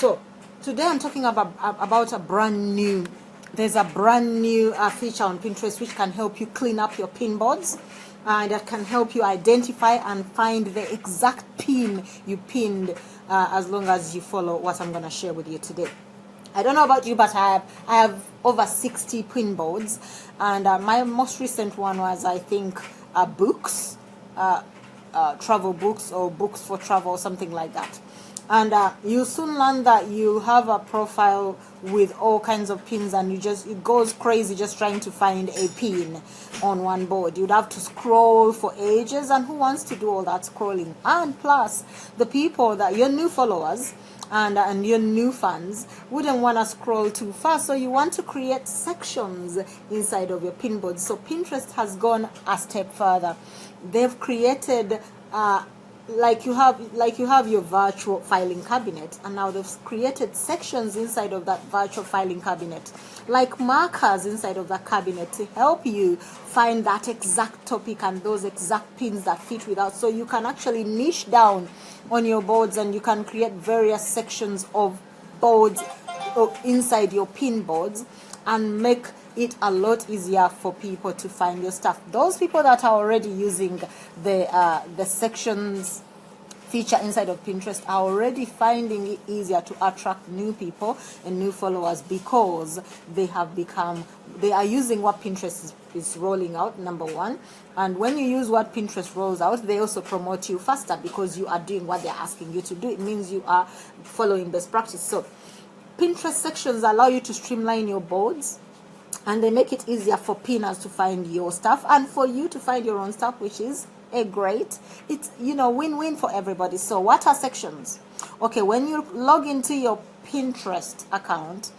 So today I'm talking about a brand new. There's a brand new feature on Pinterest which can help you clean up your pin boards. That can help you identify and find the exact pin you pinned, as long as you follow what I'm going to share with you today. I don't know about you, but I have over 60 pin boards, and my most recent one was, I think, books, travel books, or books for travel, something like that. And you soon learn that you have a profile with all kinds of pins, and it goes crazy just trying to find a pin on one board. You'd have to scroll for ages, and who wants to do all that scrolling? And plus, the people that your new followers and your new fans wouldn't want to scroll too fast, so you want to create sections inside of your pin board. So Pinterest has gone a step further. They've created like you have your virtual filing cabinet, and now they've created sections inside of that virtual filing cabinet, like markers inside of that cabinet, to help you find that exact topic and those exact pins that fit without. So you can actually niche down on your boards, and you can create various sections of boards inside your pin boards, and make it a lot easier for people to find your stuff. Those people that are already using the sections feature inside of Pinterest are already finding it easier to attract new people and new followers, because they are using what Pinterest is rolling out, number one. And when you use what Pinterest rolls out, they also promote you faster, because you are doing what they're asking you to do. It means you are following best practice. So Pinterest sections allow you to streamline your boards, and they make it easier for pinners to find your stuff and for you to find your own stuff, which is it's win-win for everybody. So what are sections? Okay, when you log into your Pinterest account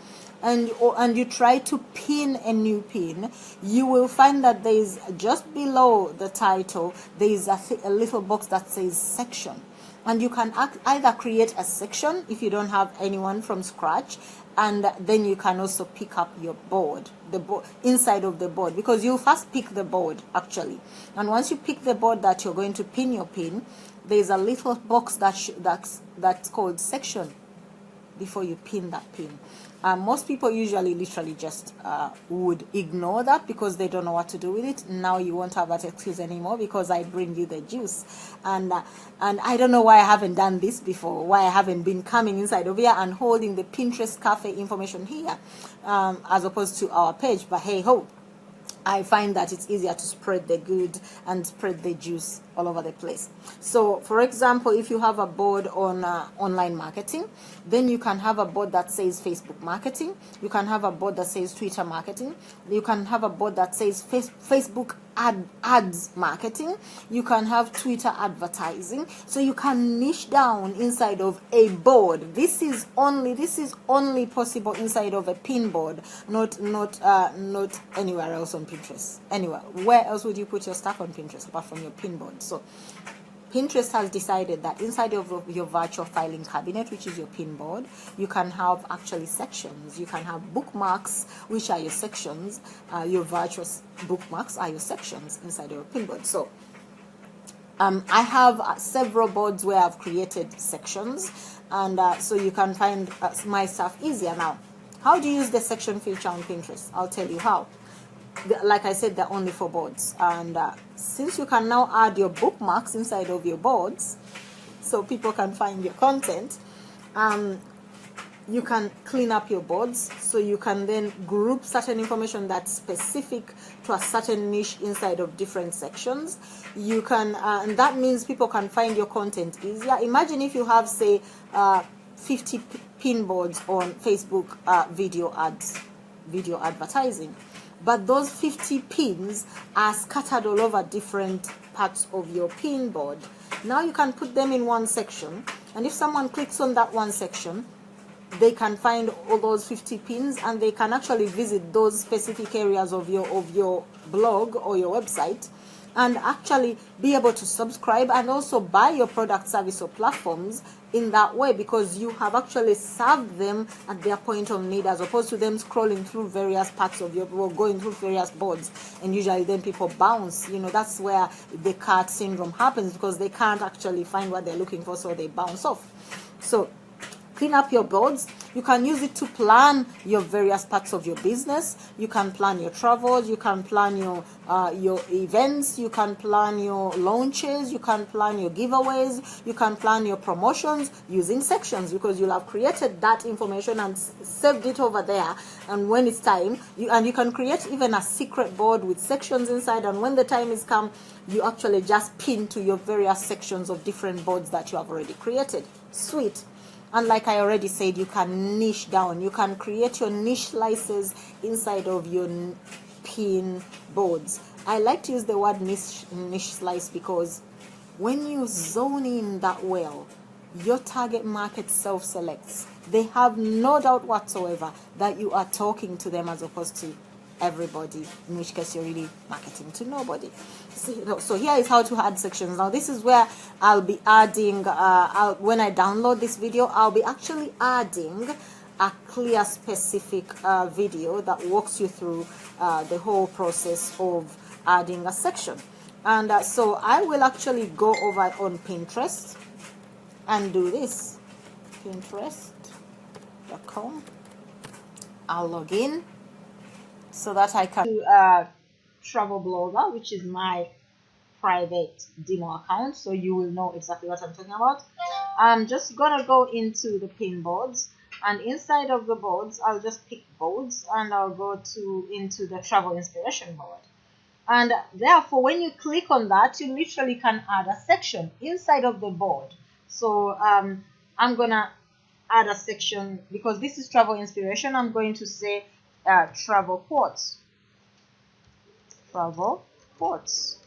and you try to pin a new pin, you will find that there is, just below the title, there is a little box that says section. And you can either create a section if you don't have anyone from scratch, and then you can also pick up your board, inside of the board, because you first pick the board actually. And once you pick the board that you're going to pin your pin, there's a little box that's called section before you pin that pin. Most people usually literally just would ignore that because they don't know what to do with it. Now you won't have that excuse anymore, because I bring you the juice. And I don't know why I haven't done this before, why I haven't been coming inside of here and holding the Pinterest cafe information here, as opposed to our page. But hey ho, I find that it's easier to spread the good and spread the juice all over the place. So, for example, if you have a board on online marketing, then you can have a board that says Facebook marketing. You can have a board that says Twitter marketing. You can have a board that says Facebook ads marketing. You can have Twitter advertising. So you can niche down inside of a board. This is only possible inside of a pin board, not anywhere else on Pinterest. Anywhere, where else would you put your stuff on Pinterest apart from your pin board? So Pinterest has decided that inside of your virtual filing cabinet, which is your pin board, you can have actually sections. You can have bookmarks, which are your sections. Your virtual bookmarks are your sections inside your pin board. So I have several boards where I've created sections, and so you can find my stuff easier. Now, how do you use the section feature on Pinterest? I'll tell you how. Like I said, they're only for boards, and since you can now add your bookmarks inside of your boards so people can find your content, you can clean up your boards, so you can then group certain information that's specific to a certain niche inside of different sections. You can and that means people can find your content easier. Imagine if you have, say, 50 pin boards on Facebook video advertising, but those 50 pins are scattered all over different parts of your pin board. Now you can put them in one section, and if someone clicks on that one section, they can find all those 50 pins, and they can actually visit those specific areas of your blog or your website, and actually be able to subscribe and also buy your product, service, or platforms in that way, because you have actually served them at their point of need, as opposed to them scrolling through various parts of going through various boards, and usually then people bounce. That's where the cart syndrome happens, because they can't actually find what they're looking for, so they bounce off. So clean up your boards. You can use it to plan your various parts of your business. You can plan your travels. You can plan your events. You can plan your launches. You can plan your giveaways. You can plan your promotions using sections, because you'll have created that information and saved it over there. And when it's time, you can create even a secret board with sections inside. And when the time is come, you actually just pin to your various sections of different boards that you have already created. Sweet. And like I already said, you can niche down. You can create your niche slices inside of your pin boards. I like to use the word niche slice because when you zone in that well, your target market self-selects. They have no doubt whatsoever that you are talking to them as opposed to everybody, in which case you're really marketing to nobody. So here is how to add sections. Now this is where I'll be adding, when I download this video, I'll be actually adding a clear specific video that walks you through the whole process of adding a section. And so I will actually go over on Pinterest and do this. Pinterest.com. I'll log in so that I can do Travel Blogger, which is my private demo account, so you will know exactly what I'm talking about. I'm just gonna go into the pin boards, and inside of the boards I'll just pick boards and I'll go into the travel inspiration board. And therefore when you click on that, you literally can add a section inside of the board. So I'm gonna add a section because this is travel inspiration. I'm going to say travel quotes. Travel quotes.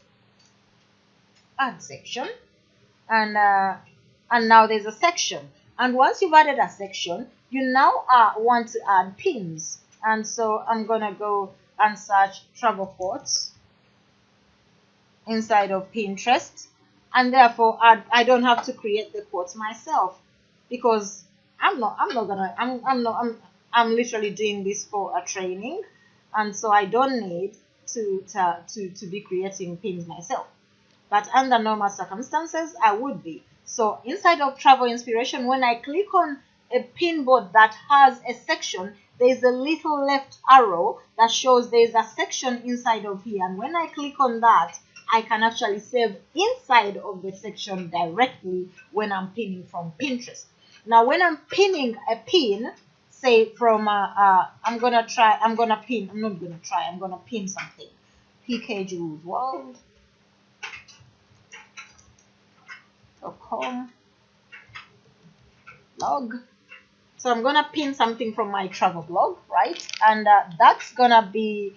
Add section, and now there's a section. And once you've added a section, you now want to add pins. And so I'm gonna go and search travel quotes inside of Pinterest, and therefore I don't have to create the quotes myself because I'm literally doing this for a training, and so I don't need to be creating pins myself. But under normal circumstances, I would be. So inside of travel inspiration, when I click on a pin board that has a section, there's a little left arrow that shows there's a section inside of here. And when I click on that, I can actually save inside of the section directly when I'm pinning from Pinterest. Now, when I'm pinning a pin, say from, I'm going to pin something. PK Jules World. .com blog. So I'm gonna pin something from my travel blog, right? And that's gonna be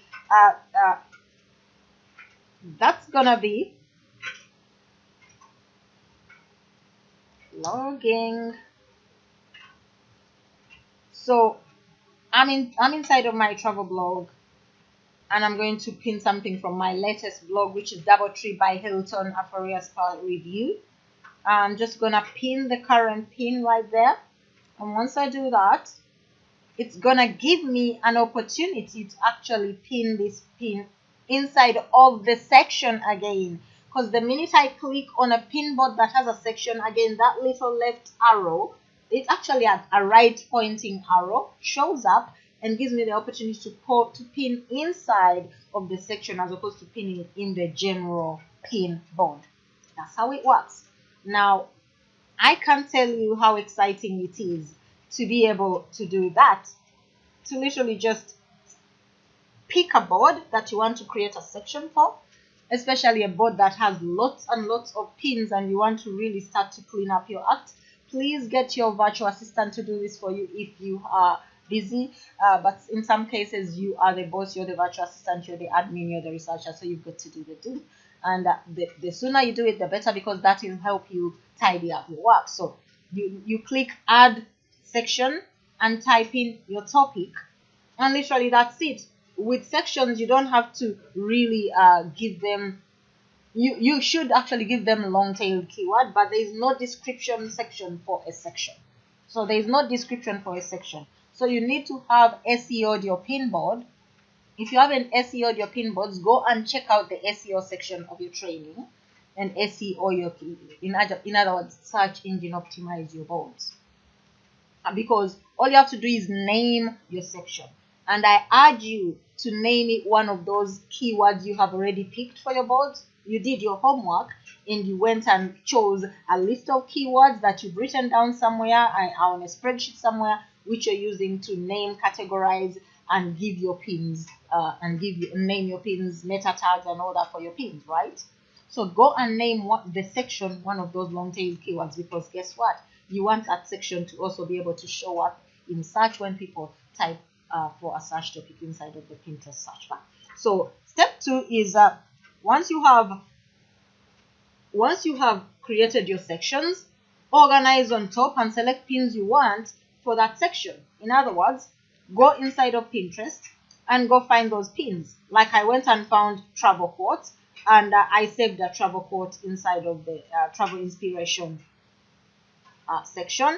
logging. So I'm inside of my travel blog, and I'm going to pin something from my latest blog, which is Doubletree by Hilton, a Fourier Spa review. I'm just gonna pin the current pin right there, and once I do that, it's gonna give me an opportunity to actually pin this pin inside of the section again, because the minute I click on a pin board that has a section, again that little left arrow, it's actually a right pointing arrow, shows up and gives me the opportunity to pin inside of the section as opposed to pinning in the general pin board. That's how it works. Now, I can't tell you how exciting it is to be able to do that, to literally just pick a board that you want to create a section for, especially a board that has lots and lots of pins and you want to really start to clean up your act. Please get your virtual assistant to do this for you if you are busy, but in some cases you are the boss, you're the virtual assistant, you're the admin, you're the researcher, so you've got to do the do. And the sooner you do it, the better, because that will help you tidy up your work. So you click add section and type in your topic, and literally that's it. With sections, you don't have to really give them, you should actually give them long-tailed keyword, but there is no description section for a section. So there is no description for a section. So you need to have SEO'd your pin board. If you haven't SEO'd your pin boards, go and check out the SEO section of your training and SEO your, in other words, search engine optimize your boards. because all you have to do is name your section. And I urge you to name it one of those keywords you have already picked for your board. You did your homework and you went and chose a list of keywords that you've written down somewhere on a spreadsheet somewhere, which you're using to name, categorize, and give your pins name your pins, meta tags, and all that for your pins, right? So go and name the section one of those long tail keywords, because guess what? You want that section to also be able to show up in search when people type for a search topic inside of the Pinterest search bar. So step 2 is once you have created your sections, organize on top and select pins you want for that section. In other words, go inside of Pinterest and go find those pins. Like I went and found travel quotes, and I saved a travel quote inside of the travel inspiration section,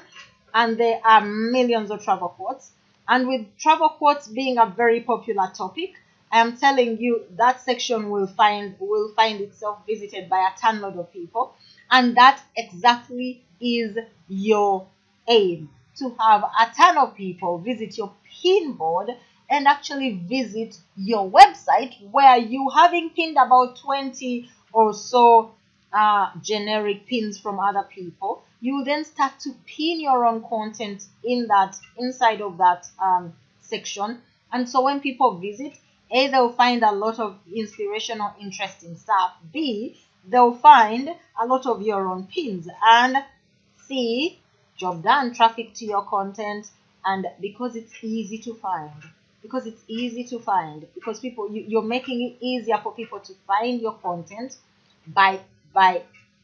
and there are millions of travel quotes. And with travel quotes being a very popular topic, I am telling you that section will find itself visited by a ton of people, and that exactly is your aim, to have a ton of people visit your pin board and actually visit your website, where you having pinned about 20 or so generic pins from other people. You then start to pin your own content inside of that section, and so when people visit, A, they'll find a lot of inspiration or interesting stuff. B, they'll find a lot of your own pins. And C, job done, traffic to your content. And because it's easy to find, because people, you're making it easier for people to find your content by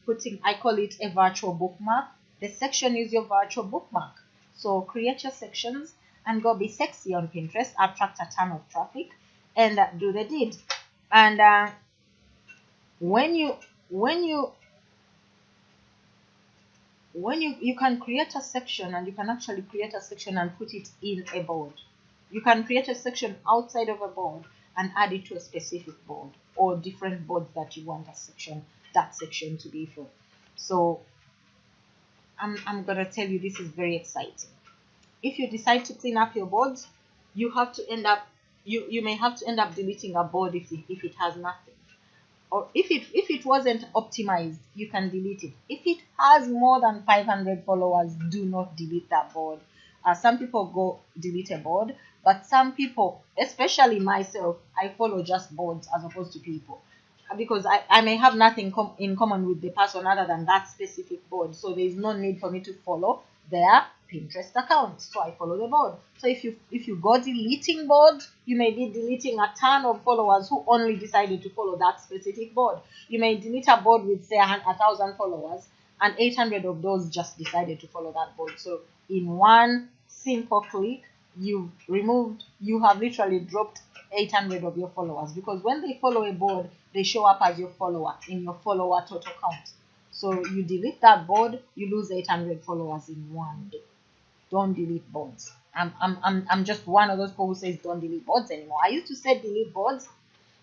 putting, I call it a virtual bookmark. The section is your virtual bookmark. So create your sections and go be sexy on Pinterest, attract a ton of traffic, and do the deed. And when you can create a section, and you can actually create a section and put it in a board. You can create a section outside of a board and add it to a specific board, or different boards that you want that section to be for. So I'm gonna tell you, this is very exciting. If you decide to clean up your boards, you have to end up you may have to end up deleting a board if it has nothing, or if it wasn't optimized, you can delete it. If it has more than 500 followers, do not delete that board. Some people go delete a board, but some people, especially myself, I follow just boards as opposed to people, because I may have nothing in common with the person other than that specific board, so there is no need for me to follow their Pinterest account, so I follow the board. So if you go deleting board, you may be deleting a ton of followers who only decided to follow that specific board. You may delete a board with, say, 1,000 followers, and 800 of those just decided to follow that board. So in one simple click, you have literally dropped 800 of your followers, because when they follow a board, they show up as your follower in your follower total count. So you delete that board, you lose 800 followers in one day. Don't delete boards. I'm just one of those people who says don't delete boards anymore. I used to say delete boards,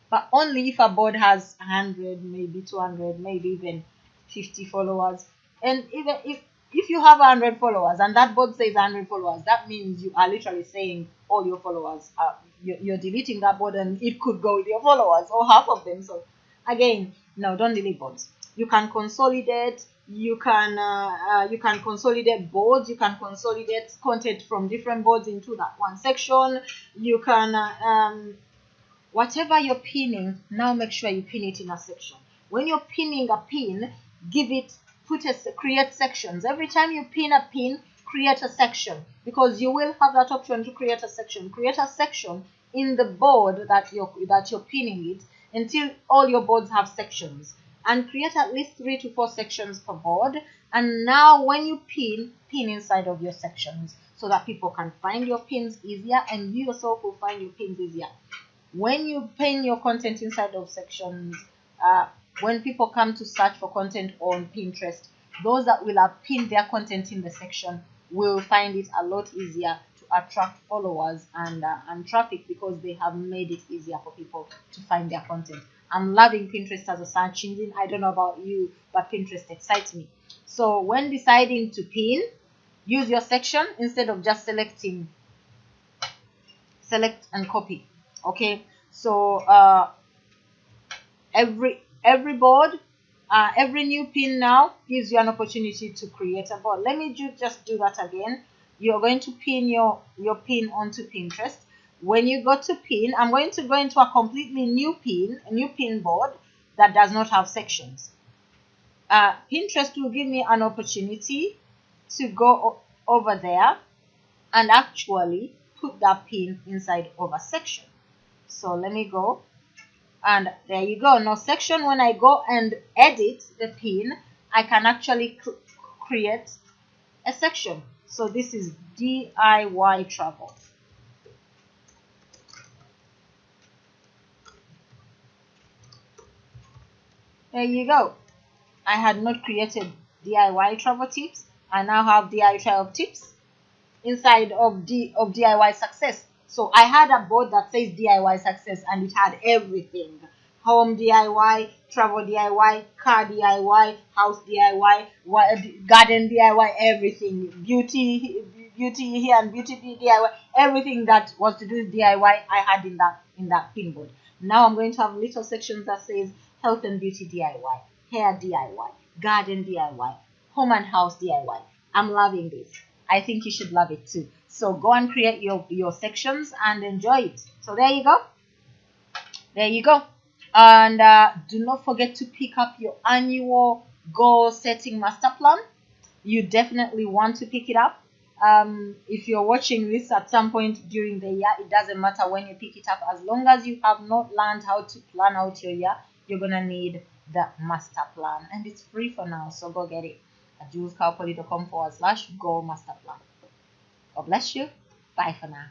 but only if a board has 100, maybe 200, maybe even 50 followers. And even if you have 100 followers and that board says 100 followers, that means you are literally saying all your followers are, you're deleting that board, and it could go with your followers or half of them. So again, no, don't delete boards. You can consolidate. You can consolidate boards. You can consolidate content from different boards into that one section. You can whatever you're pinning, now make sure you pin it in a section. When you're pinning a pin, create sections. Every time you pin a pin, create a section, because you will have that option to create a section. Create a section in the board that you're pinning it, until all your boards have sections, and create at least 3 to 4 sections per board. And now when you pin inside of your sections, so that people can find your pins easier, and you yourself will find your pins easier. When you pin your content inside of sections, when people come to search for content on Pinterest, those that will have pinned their content in the section will find it a lot easier to attract followers and traffic, because they have made it easier for people to find their content. I'm loving Pinterest as a search engine. I don't know about you, but Pinterest excites me. So when deciding to pin, use your section instead of just selecting. Select and copy. Okay, so every board, every new pin now gives you an opportunity to create a board. Let me just do that again. You're going to pin your pin onto Pinterest. When you go to pin, I'm going to go into a completely new pin, a new pin board that does not have sections. Pinterest will give me an opportunity to go over there and actually put that pin inside of a section. So let me go, and there you go. Now section, when I go and edit the pin, I can actually create a section. So this is DIY travel. There you go. I had not created DIY travel tips. I now have DIY travel tips inside of DIY success. So I had a board that says DIY success, and it had everything: home DIY, travel DIY, car DIY, house DIY, garden DIY, everything, beauty here and beauty DIY, everything that was to do with DIY I had in that pin board. Now I'm going to have little sections that says health and beauty DIY, hair DIY, garden DIY, home and house DIY. I'm loving this. I think you should love it too. So go and create your sections and enjoy it. So there you go. There you go. And do not forget to pick up your annual goal setting master plan. You definitely want to pick it up. If you're watching this at some point during the year, it doesn't matter when you pick it up. As long as you have not learned how to plan out your year, you're going to need the master plan. And it's free for now, so go get it at julescowpoly.com/goal master plan. God bless you. Bye for now.